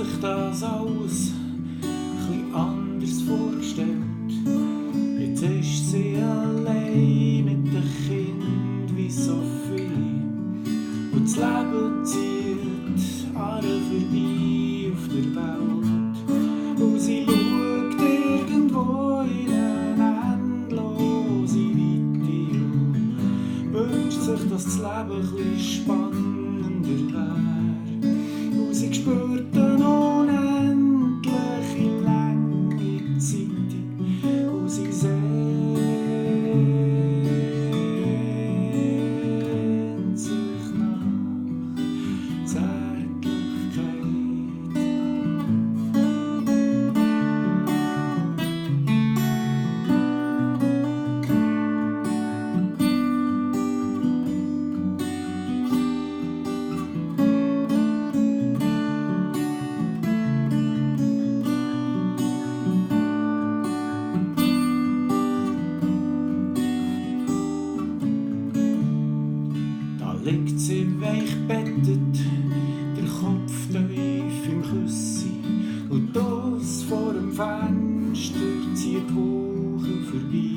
sich das alles etwas anders vorgestellt. Jetzt ist sie allein mit dem Kind wie so viel. Und das Leben zieht an ihr vorbei auf der Welt. Und sie schaut irgendwo in eine endlose Weite und wünscht sich, dass das Leben etwas spannender wäre. Und sie spürt eine unendliche lange Zeit und sie sehnt sich nach Zärtlichkeit. Liegt sie weich bettet, der Kopf tief im Küssi und das vor dem Fenster zieht hoch und vorbei.